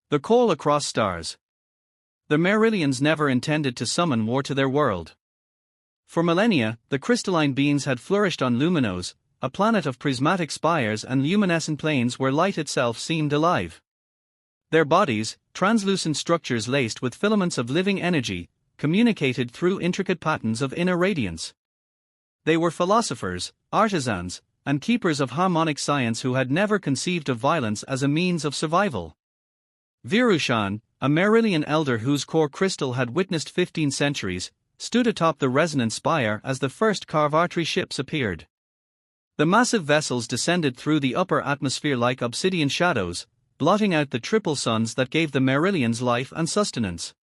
The Call Across Stars. The Merillians never intended to summon war to their world. For millennia, the crystalline beings had flourished on Luminos, a planet of prismatic spires and luminescent plains where light itself seemed alive. Their bodies, translucent structures laced with filaments of living energy, communicated through intricate patterns of inner radiance. They were philosophers, artisans, and keepers of harmonic science who had never conceived of violence as a means of survival. Virushan, a Merillian elder whose core crystal had witnessed 15 centuries, stood atop the resonant spire as the first Carvartri ships appeared. The massive vessels descended through the upper atmosphere like obsidian shadows, blotting out the triple suns that gave the Merillians life and sustenance.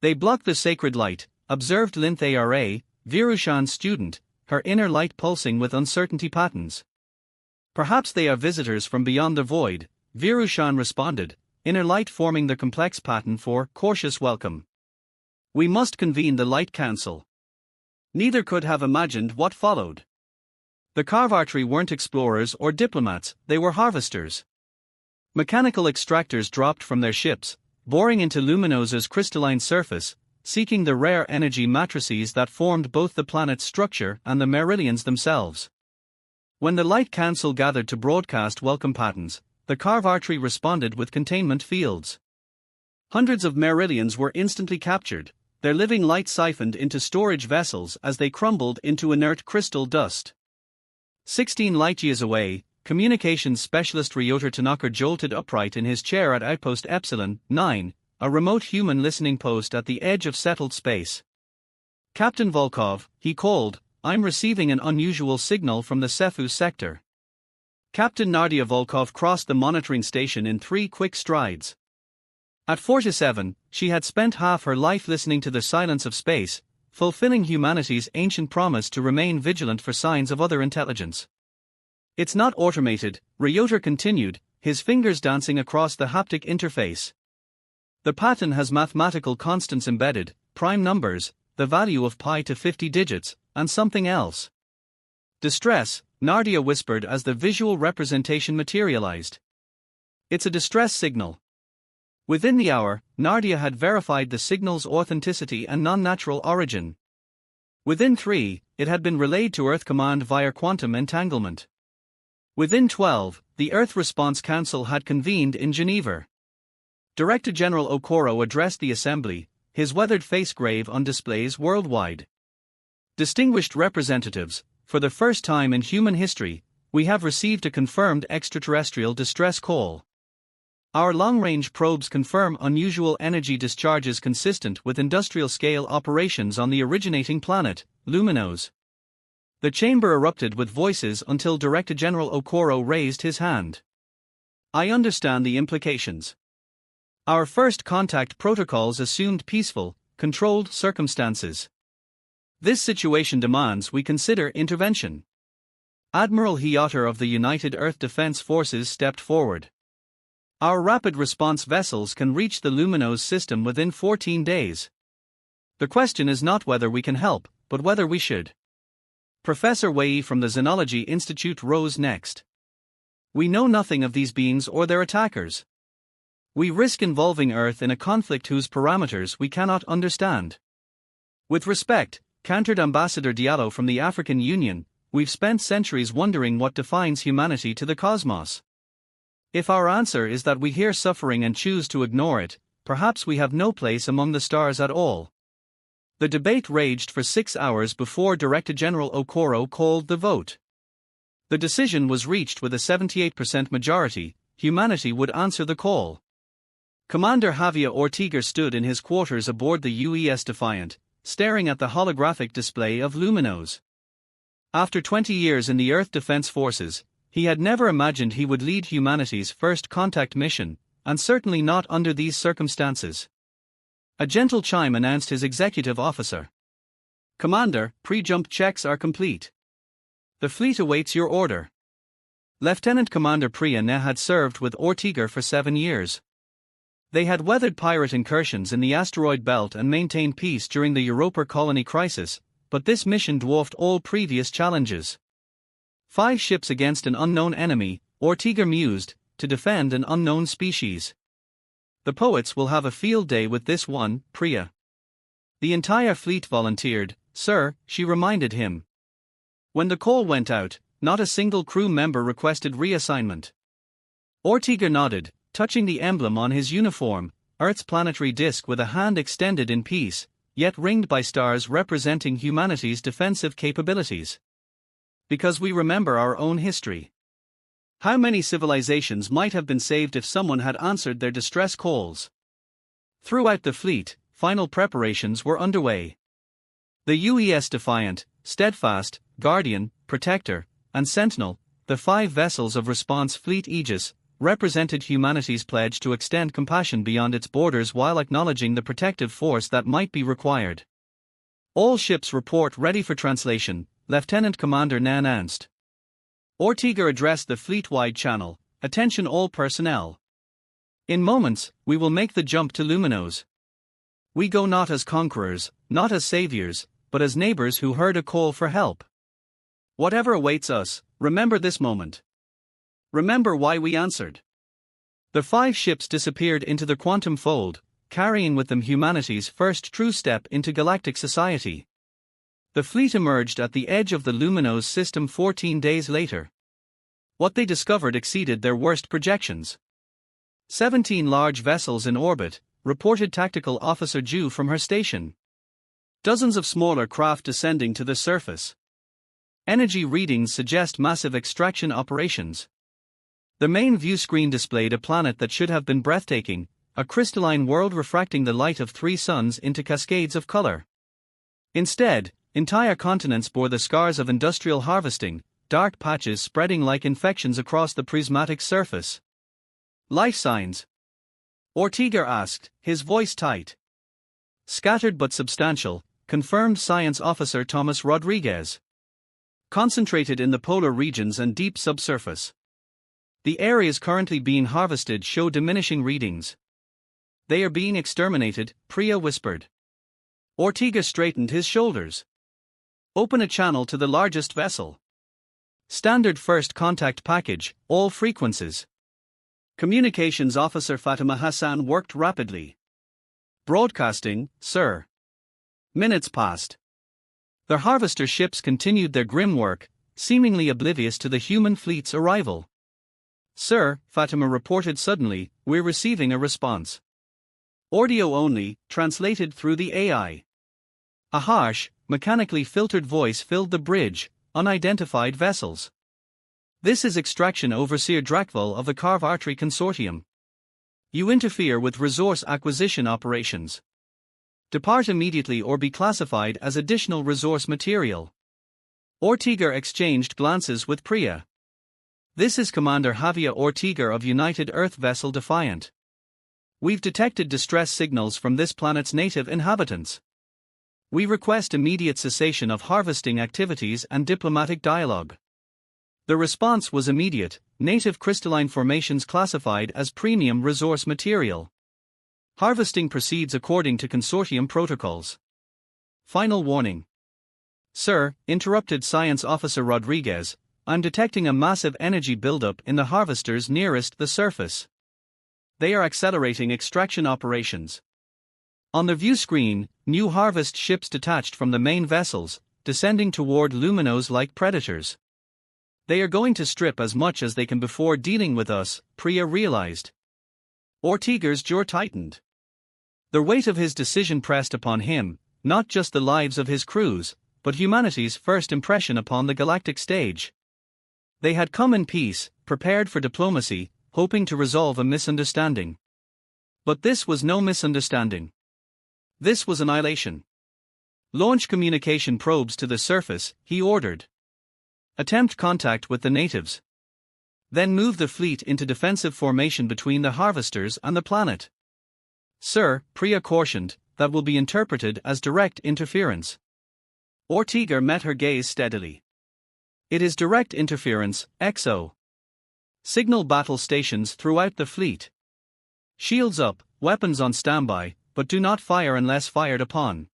They blocked the sacred light, observed Linth Ara, Virushan's student, her inner light pulsing with uncertainty patterns. Perhaps they are visitors from beyond the void, Virushan responded, inner light forming the complex pattern for cautious welcome. We must convene the Light Council. Neither could have imagined what followed. The Carvartri weren't explorers or diplomats, they were harvesters. Mechanical extractors dropped from their ships, boring into Luminos's crystalline surface, seeking the rare energy matrices that formed both the planet's structure and the Merillians themselves. When the Light Council gathered to broadcast welcome patterns, the Carvartri responded with containment fields. Hundreds of Merillians were instantly captured, their living light siphoned into storage vessels as they crumbled into inert crystal dust. 16 light-years away, communications specialist Ryota Tanaka jolted upright in his chair at Outpost Epsilon 9, a remote human listening post at the edge of settled space. Captain Volkov, he called, I'm receiving an unusual signal from the Cephu sector. Captain Nadia Volkov crossed the monitoring station in 3 quick strides. At 47, she had spent half her life listening to the silence of space, fulfilling humanity's ancient promise to remain vigilant for signs of other intelligence. It's not automated, Ryota continued, his fingers dancing across the haptic interface. The pattern has mathematical constants embedded, prime numbers, the value of pi to 50 digits, and something else. Distress, Nardia whispered as the visual representation materialized. It's a distress signal. Within the hour, Nardia had verified the signal's authenticity and non-natural origin. Within 3, it had been relayed to Earth Command via quantum entanglement. Within 12, the Earth Response Council had convened in Geneva. Director General Okoro addressed the assembly, his weathered face grave on displays worldwide. Distinguished representatives, for the first time in human history, we have received a confirmed extraterrestrial distress call. Our long-range probes confirm unusual energy discharges consistent with industrial-scale operations on the originating planet, Luminos. The chamber erupted with voices until Director General Okoro raised his hand. I understand the implications. Our first contact protocols assumed peaceful, controlled circumstances. This situation demands we consider intervention. Admiral Hiotter of the United Earth Defense Forces stepped forward. Our rapid response vessels can reach the Luminos system within 14 days. The question is not whether we can help, but whether we should. Professor Wei from the Xenology Institute rose next. We know nothing of these beings or their attackers. We risk involving Earth in a conflict whose parameters we cannot understand. With respect, countered Ambassador Diallo from the African Union, we've spent centuries wondering what defines humanity to the cosmos. If our answer is that we hear suffering and choose to ignore it, perhaps we have no place among the stars at all. The debate raged for 6 hours before Director General Okoro called the vote. The decision was reached with a 78% majority, humanity would answer the call. Commander Javier Ortega stood in his quarters aboard the UES Defiant, staring at the holographic display of Luminos. After 20 years in the Earth Defense Forces, he had never imagined he would lead humanity's first contact mission, and certainly not under these circumstances. A gentle chime announced his executive officer. Commander, pre-jump checks are complete. The fleet awaits your order. Lieutenant Commander Priya Ne had served with Ortega for 7 years. They had weathered pirate incursions in the asteroid belt and maintained peace during the Europa colony crisis, but this mission dwarfed all previous challenges. 5 ships against an unknown enemy, Ortega mused, to defend an unknown species. The poets will have a field day with this one, Priya. The entire fleet volunteered, sir, she reminded him. When the call went out, not a single crew member requested reassignment. Ortega nodded, touching the emblem on his uniform, Earth's planetary disk with a hand extended in peace, yet ringed by stars representing humanity's defensive capabilities. Because we remember our own history. How many civilizations might have been saved if someone had answered their distress calls? Throughout the fleet, final preparations were underway. The UES Defiant, Steadfast, Guardian, Protector, and Sentinel, the 5 vessels of Response Fleet Aegis, represented humanity's pledge to extend compassion beyond its borders while acknowledging the protective force that might be required. All ships report ready for translation, Lieutenant Commander Nan announced. Ortega addressed the fleet-wide channel, attention all personnel. In moments, we will make the jump to Luminos. We go not as conquerors, not as saviors, but as neighbors who heard a call for help. Whatever awaits us, remember this moment. Remember why we answered. The 5 ships disappeared into the quantum fold, carrying with them humanity's first true step into galactic society. The fleet emerged at the edge of the Luminos system 14 days later. What they discovered exceeded their worst projections. 17 large vessels in orbit, reported Tactical Officer Ju from her station. Dozens of smaller craft descending to the surface. Energy readings suggest massive extraction operations. The main view screen displayed a planet that should have been breathtaking, a crystalline world refracting the light of 3 suns into cascades of color. Instead, entire continents bore the scars of industrial harvesting, dark patches spreading like infections across the prismatic surface. Life signs? Ortega asked, his voice tight. Scattered but substantial, confirmed Science Officer Thomas Rodriguez. Concentrated in the polar regions and deep subsurface. The areas currently being harvested show diminishing readings. They are being exterminated, Priya whispered. Ortega straightened his shoulders. Open a channel to the largest vessel. Standard first contact package, all frequencies. Communications Officer Fatima Hassan worked rapidly. Broadcasting, sir. Minutes passed. The harvester ships continued their grim work, seemingly oblivious to the human fleet's arrival. Sir, Fatima reported suddenly, we're receiving a response. Audio only, translated through the AI. A harsh, mechanically filtered voice filled the bridge, unidentified vessels. This is Extraction Overseer Drakval of the Carve Artery Consortium. You interfere with resource acquisition operations. Depart immediately or be classified as additional resource material. Ortega exchanged glances with Priya. This is Commander Javier Ortega of United Earth Vessel Defiant. We've detected distress signals from this planet's native inhabitants. We request immediate cessation of harvesting activities and diplomatic dialogue. The response was immediate, native crystalline formations classified as premium resource material. Harvesting proceeds according to consortium protocols. Final warning. Sir, interrupted Science Officer Rodriguez, I'm detecting a massive energy buildup in the harvesters nearest the surface. They are accelerating extraction operations. On the view screen, new harvest ships detached from the main vessels, descending toward Luminos like predators. They are going to strip as much as they can before dealing with us, Priya realized. Ortega's jaw tightened. The weight of his decision pressed upon him, not just the lives of his crews, but humanity's first impression upon the galactic stage. They had come in peace, prepared for diplomacy, hoping to resolve a misunderstanding. But this was no misunderstanding. This was annihilation. Launch communication probes to the surface, he ordered. Attempt contact with the natives. Then move the fleet into defensive formation between the harvesters and the planet. Sir, Priya cautioned, that will be interpreted as direct interference. Ortega met her gaze steadily. It is direct interference, XO. Signal battle stations throughout the fleet. Shields up, weapons on standby, but do not fire unless fired upon.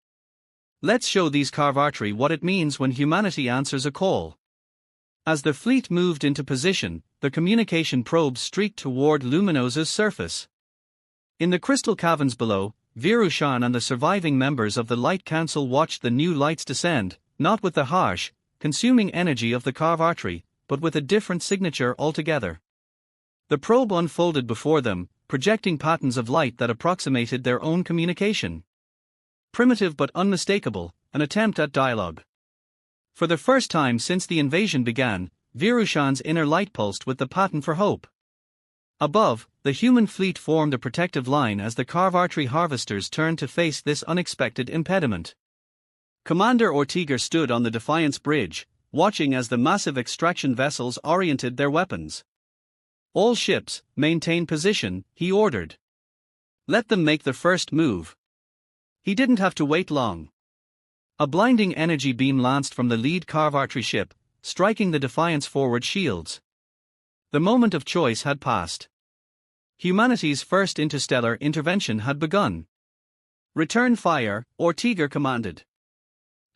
Let's show these Carve Artery what it means when humanity answers a call. As the fleet moved into position, the communication probes streaked toward Luminos's surface. In the crystal caverns below, Virushan and the surviving members of the Light Council watched the new lights descend, not with the harsh, consuming energy of the carve artery, but with a different signature altogether. The probe unfolded before them, projecting patterns of light that approximated their own communication. Primitive but unmistakable, an attempt at dialogue. For the first time since the invasion began, Virushan's inner light pulsed with the pattern for hope. Above, the human fleet formed a protective line as the carve artery harvesters turned to face this unexpected impediment. Commander Ortega stood on the Defiance Bridge, watching as the massive extraction vessels oriented their weapons. All ships, maintain position, he ordered. Let them make the first move. He didn't have to wait long. A blinding energy beam lanced from the lead carve artery ship, striking the Defiance forward shields. The moment of choice had passed. Humanity's first interstellar intervention had begun. Return fire, Ortega commanded.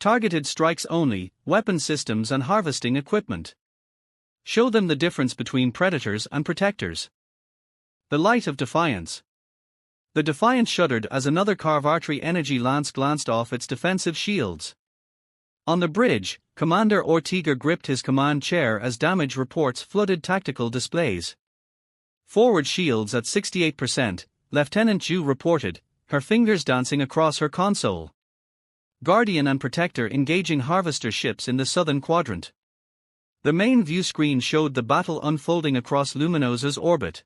Targeted strikes only, weapon systems and harvesting equipment. Show them the difference between predators and protectors. The light of defiance. The Defiance shuddered as another carve artery energy lance glanced off its defensive shields. On the bridge, Commander Ortega gripped his command chair as damage reports flooded tactical displays. Forward shields at 68%, Lieutenant Zhu reported, her fingers dancing across her console. Guardian and Protector engaging harvester ships in the southern quadrant. The main view screen showed the battle unfolding across Luminosa's orbit.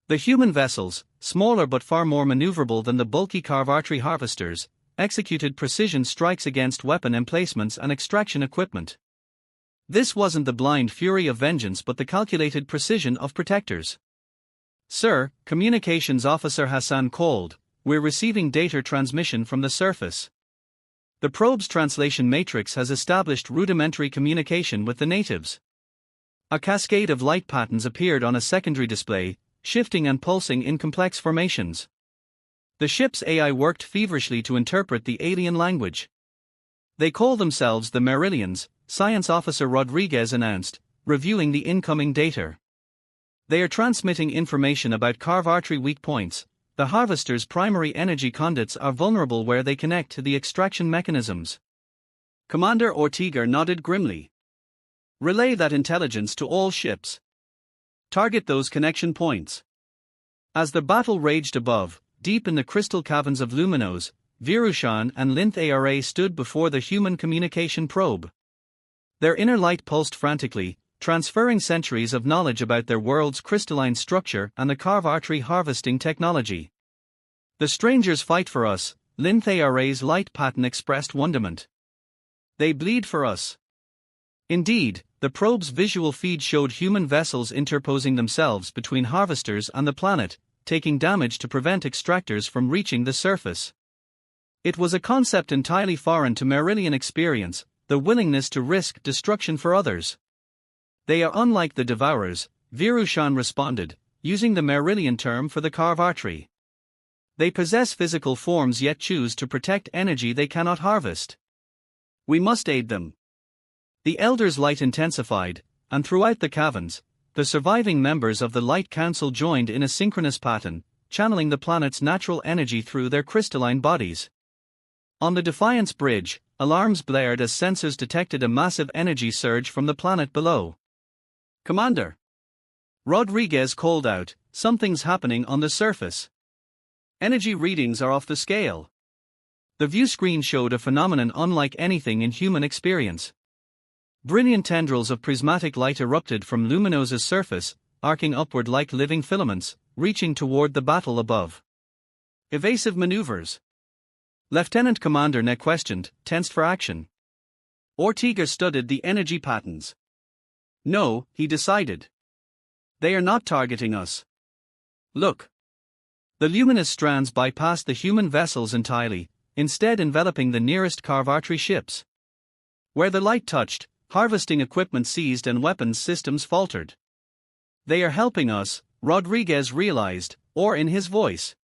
The human vessels, smaller but far more maneuverable than the bulky carve artery harvesters, executed precision strikes against weapon emplacements and extraction equipment. This wasn't the blind fury of vengeance but the calculated precision of protectors. Sir, Communications Officer Hassan called, we're receiving data transmission from the surface. The probe's translation matrix has established rudimentary communication with the natives. A cascade of light patterns appeared on a secondary display, shifting and pulsing in complex formations. The ship's AI worked feverishly to interpret the alien language. They call themselves the Merillians, Science Officer Rodriguez announced, reviewing the incoming data. They are transmitting information about carve artery weak points. The harvester's primary energy conduits are vulnerable where they connect to the extraction mechanisms. Commander Ortega nodded grimly. Relay that intelligence to all ships. Target those connection points. As the battle raged above, deep in the crystal caverns of Luminos, Virushan and Linth Ara stood before the human communication probe. Their inner light pulsed frantically, transferring centuries of knowledge about their world's crystalline structure and the carve artery harvesting technology. The strangers fight for us, Linth Ara's light pattern expressed wonderment. They bleed for us. Indeed, the probe's visual feed showed human vessels interposing themselves between harvesters and the planet, taking damage to prevent extractors from reaching the surface. It was a concept entirely foreign to Merillian experience, the willingness to risk destruction for others. They are unlike the Devourers, Virushan responded, using the Merillian term for the carve artery. They possess physical forms yet choose to protect energy they cannot harvest. We must aid them. The Elder's light intensified, and throughout the caverns, the surviving members of the Light Council joined in a synchronous pattern, channeling the planet's natural energy through their crystalline bodies. On the Defiance Bridge, alarms blared as sensors detected a massive energy surge from the planet below. Commander! Rodriguez called out, something's happening on the surface. Energy readings are off the scale. The view screen showed a phenomenon unlike anything in human experience. Brilliant tendrils of prismatic light erupted from Luminosa's surface, arcing upward like living filaments, reaching toward the battle above. Evasive maneuvers. Lieutenant Commander Ne questioned, tensed for action. Ortega studied the energy patterns. No, he decided. They are not targeting us. Look. The luminous strands bypassed the human vessels entirely, instead enveloping the nearest carve artery ships. Where the light touched, harvesting equipment seized and weapons systems faltered. They are helping us, Rodriguez realized, or in his voice.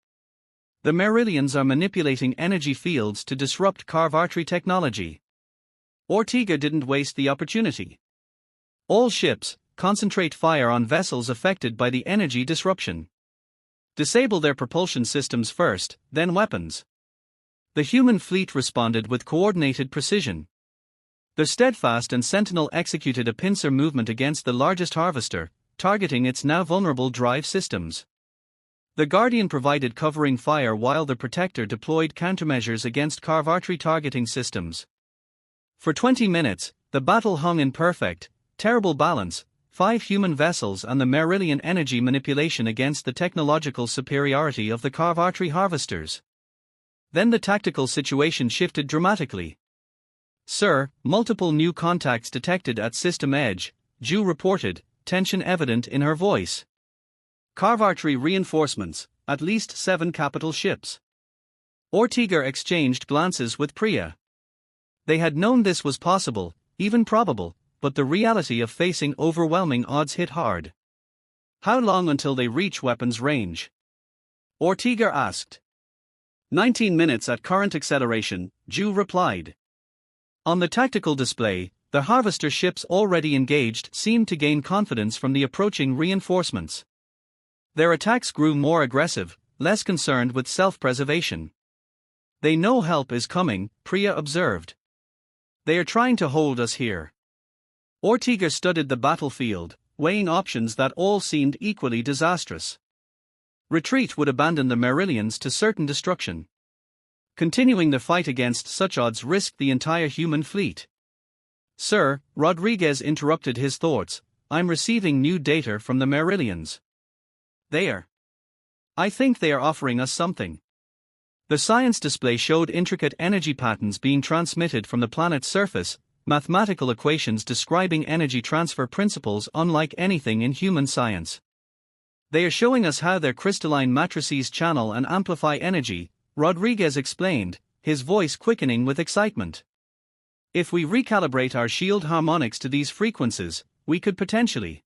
The Merillians are manipulating energy fields to disrupt carve artery technology. Ortega didn't waste the opportunity. All ships, concentrate fire on vessels affected by the energy disruption. Disable their propulsion systems first, then weapons. The human fleet responded with coordinated precision. The Steadfast and Sentinel executed a pincer movement against the largest harvester, targeting its now vulnerable drive systems. The Guardian provided covering fire while the Protector deployed countermeasures against Carvartry targeting systems. For 20 minutes, the battle hung in perfect, terrible balance, 5 human vessels and the Merillian energy manipulation against the technological superiority of the Carvartry harvesters. Then the tactical situation shifted dramatically. "Sir, multiple new contacts detected at system edge," Ju reported, tension evident in her voice. "Carvartry reinforcements, at least 7 capital ships." Ortega exchanged glances with Priya. They had known this was possible, even probable, but the reality of facing overwhelming odds hit hard. "How long until they reach weapons range?" Ortega asked. 19 minutes at current acceleration, Ju replied. On the tactical display, the harvester ships already engaged seemed to gain confidence from the approaching reinforcements. Their attacks grew more aggressive, less concerned with self-preservation. "They know help is coming," Priya observed. "They are trying to hold us here." Ortega studied the battlefield, weighing options that all seemed equally disastrous. Retreat would abandon the Merillians to certain destruction. Continuing the fight against such odds risked the entire human fleet. "Sir," Rodriguez interrupted his thoughts, "I'm receiving new data from the Merillians. I think they are offering us something." The science display showed intricate energy patterns being transmitted from the planet's surface, mathematical equations describing energy transfer principles unlike anything in human science. "They are showing us how their crystalline matrices channel and amplify energy," Rodriguez explained, his voice quickening with excitement. "If we recalibrate our shield harmonics to these frequencies, we could potentially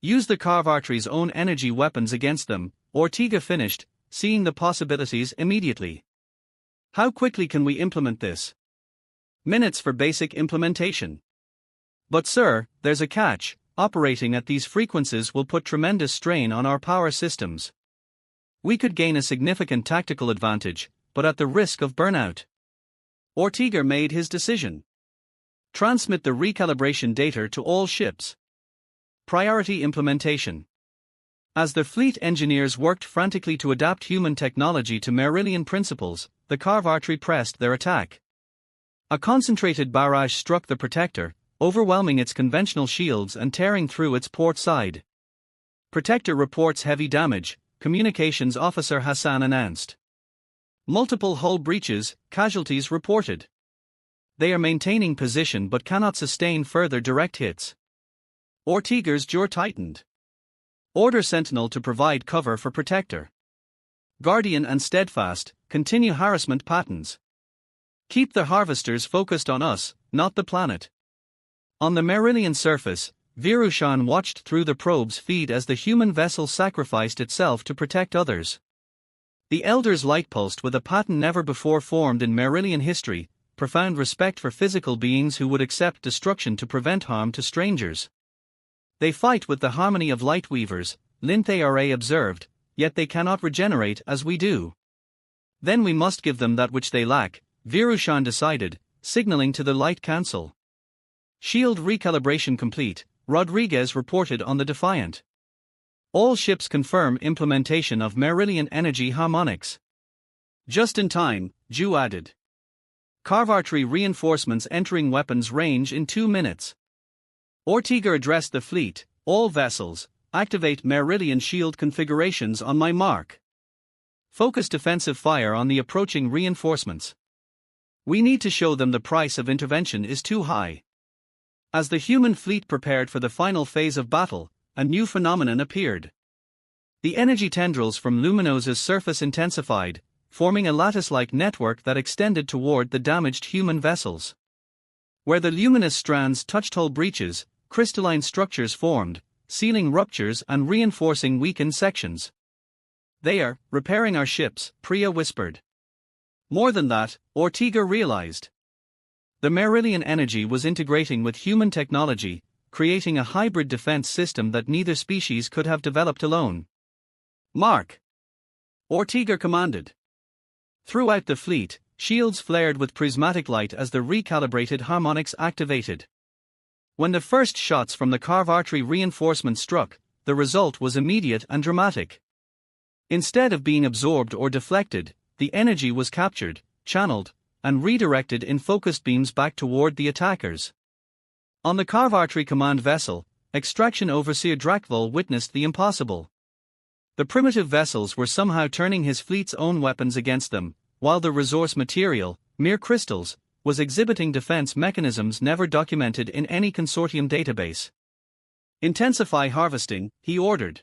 use the Carvartry's own energy weapons against them," Ortega finished, seeing the possibilities immediately. "How quickly can we implement this?" "Minutes for basic implementation. But sir, there's a catch. Operating at these frequencies will put tremendous strain on our power systems. We could gain a significant tactical advantage, but at the risk of burnout." Ortega made his decision. "Transmit the recalibration data to all ships. Priority implementation." As the fleet engineers worked frantically to adapt human technology to Merillian principles, the Carvartry pressed their attack. A concentrated barrage struck the Protector, overwhelming its conventional shields and tearing through its port side. "Protector reports heavy damage," Communications Officer Hassan announced. "Multiple hull breaches, casualties reported. They are maintaining position but cannot sustain further direct hits." Ortega's jaw tightened. "Order Sentinel to provide cover for Protector. Guardian and Steadfast, continue harassment patterns. Keep the harvesters focused on us, not the planet." On the Merillian surface, Virushan watched through the probe's feed as the human vessel sacrificed itself to protect others. The Elder's light pulsed with a pattern never before formed in Merillian history, profound respect for physical beings who would accept destruction to prevent harm to strangers. "They fight with the harmony of light weavers," Linthara observed, "yet they cannot regenerate as we do." "Then we must give them that which they lack," Virushan decided, signaling to the Light Council. "Shield recalibration complete," Rodriguez reported on the Defiant. "All ships confirm implementation of Merillian energy harmonics." "Just in time," Ju added. "Carvartry reinforcements entering weapons range in 2 minutes." Ortega addressed the fleet, "All vessels, activate Merillian shield configurations on my mark. Focus defensive fire on the approaching reinforcements. We need to show them the price of intervention is too high." As the human fleet prepared for the final phase of battle, a new phenomenon appeared. The energy tendrils from Luminosa's surface intensified, forming a lattice-like network that extended toward the damaged human vessels. Where the luminous strands touched hull breaches, crystalline structures formed, sealing ruptures and reinforcing weakened sections. "They are repairing our ships," Priya whispered. More than that, Ortega realized. The Merillian energy was integrating with human technology, creating a hybrid defense system that neither species could have developed alone. "Mark. Ortega commanded. Throughout the fleet, shields flared with prismatic light as the recalibrated harmonics activated. When the first shots from the carve artery reinforcement struck, the result was immediate and dramatic. Instead of being absorbed or deflected, the energy was captured, channeled, and redirected in focused beams back toward the attackers. On the carve artery command vessel, Extraction Overseer Drakvol witnessed the impossible. The primitive vessels were somehow turning his fleet's own weapons against them, while the resource material, mere crystals, was exhibiting defense mechanisms never documented in any consortium database. Intensify harvesting, he ordered.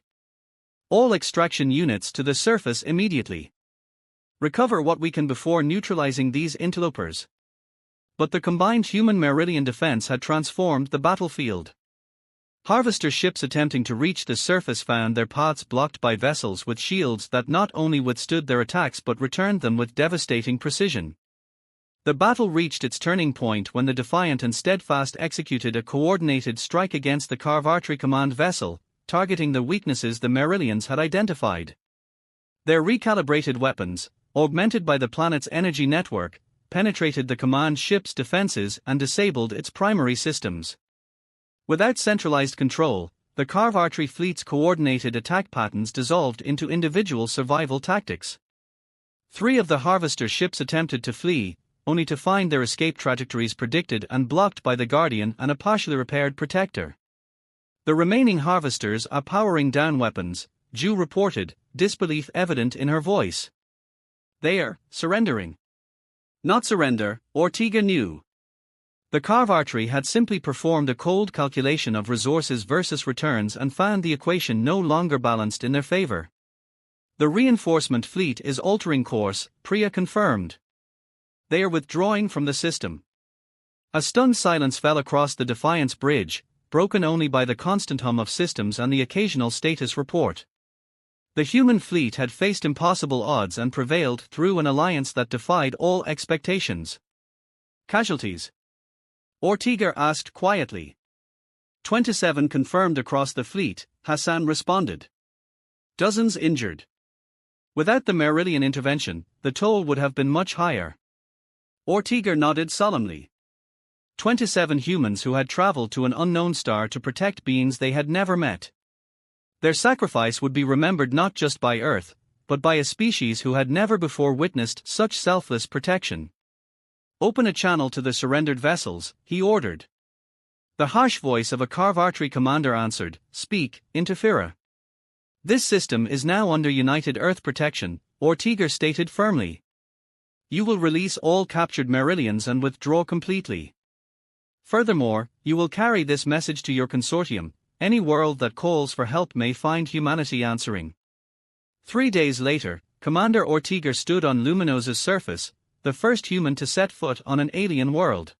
All extraction units to the surface immediately. Recover what we can before neutralizing these interlopers. But the combined human Merillian defense had transformed the battlefield. Harvester ships attempting to reach the surface found their paths blocked by vessels with shields that not only withstood their attacks but returned them with devastating precision. The battle reached its turning point when the Defiant and Steadfast executed a coordinated strike against the carve artery command vessel, targeting the weaknesses the Merillians had identified. Their recalibrated weapons, augmented by the planet's energy network, penetrated the command ship's defenses and disabled its primary systems. Without centralized control, the carve artery fleet's coordinated attack patterns dissolved into individual survival tactics. 3 of the harvester ships attempted to flee, only to find their escape trajectories predicted and blocked by the Guardian and a partially repaired Protector. The remaining harvesters are powering down weapons, Ju reported, disbelief evident in her voice. They are surrendering. Not surrender, Ortega knew. The carve artery had simply performed a cold calculation of resources versus returns and found the equation no longer balanced in their favor. The reinforcement fleet is altering course, Priya confirmed. They are withdrawing from the system. A stunned silence fell across the Defiance bridge, broken only by the constant hum of systems and the occasional status report. The human fleet had faced impossible odds and prevailed through an alliance that defied all expectations. Casualties? Ortega asked quietly. 27 confirmed across the fleet, Hassan responded. Dozens injured. Without the Merillian intervention, the toll would have been much higher. Ortega nodded solemnly. 27 humans who had traveled to an unknown star to protect beings they had never met. Their sacrifice would be remembered not just by Earth, but by a species who had never before witnessed such selfless protection. Open a channel to the surrendered vessels, he ordered. The harsh voice of a carve artery commander answered, Speak, Interfera. This system is now under United Earth protection, Ortega stated firmly. You will release all captured Merillians and withdraw completely. Furthermore, you will carry this message to your consortium. Any world that calls for help may find humanity answering. 3 days later, Commander Ortega stood on Luminosa's surface, the first human to set foot on an alien world.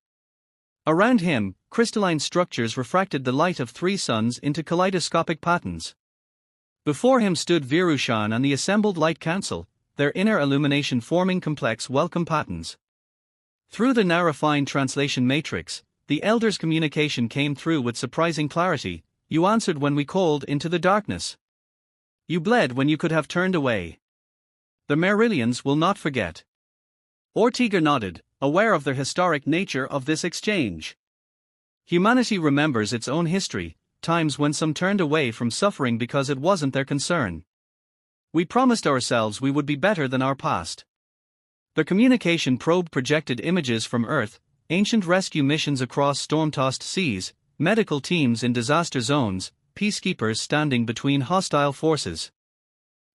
Around him, crystalline structures refracted the light of 3 suns into kaleidoscopic patterns. Before him stood Virushan and the assembled Light Council, their inner illumination forming complex welcome patterns. Through the now refined translation matrix, the Elder's communication came through with surprising clarity. You answered when we called into the darkness. You bled when you could have turned away. The Merillians will not forget. Ortega nodded, aware of the historic nature of this exchange. Humanity remembers its own history, times when some turned away from suffering because it wasn't their concern. We promised ourselves we would be better than our past. The communication probe projected images from Earth, ancient rescue missions across storm-tossed seas, medical teams in disaster zones, peacekeepers standing between hostile forces.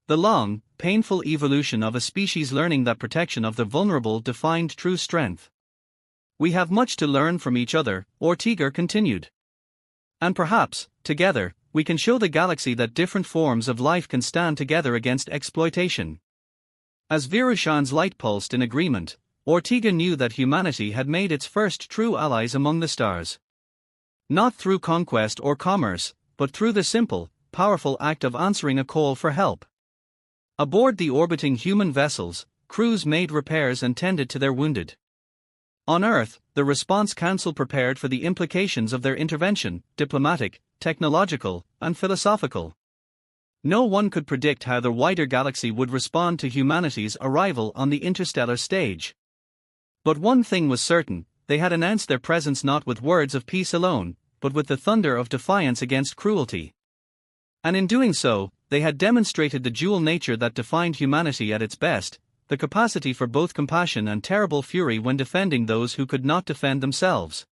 The long, painful evolution of a species learning that protection of the vulnerable defined true strength. We have much to learn from each other, Ortega continued. And perhaps, together, we can show the galaxy that different forms of life can stand together against exploitation. As Virushan's light pulsed in agreement, Ortega knew that humanity had made its first true allies among the stars. Not through conquest or commerce, but through the simple, powerful act of answering a call for help. Aboard the orbiting human vessels, crews made repairs and tended to their wounded. On Earth, the response council prepared for the implications of their intervention, diplomatic, technological, and philosophical. No one could predict how the wider galaxy would respond to humanity's arrival on the interstellar stage. But one thing was certain: they had announced their presence not with words of peace alone, but with the thunder of defiance against cruelty. And in doing so, they had demonstrated the dual nature that defined humanity at its best, the capacity for both compassion and terrible fury when defending those who could not defend themselves.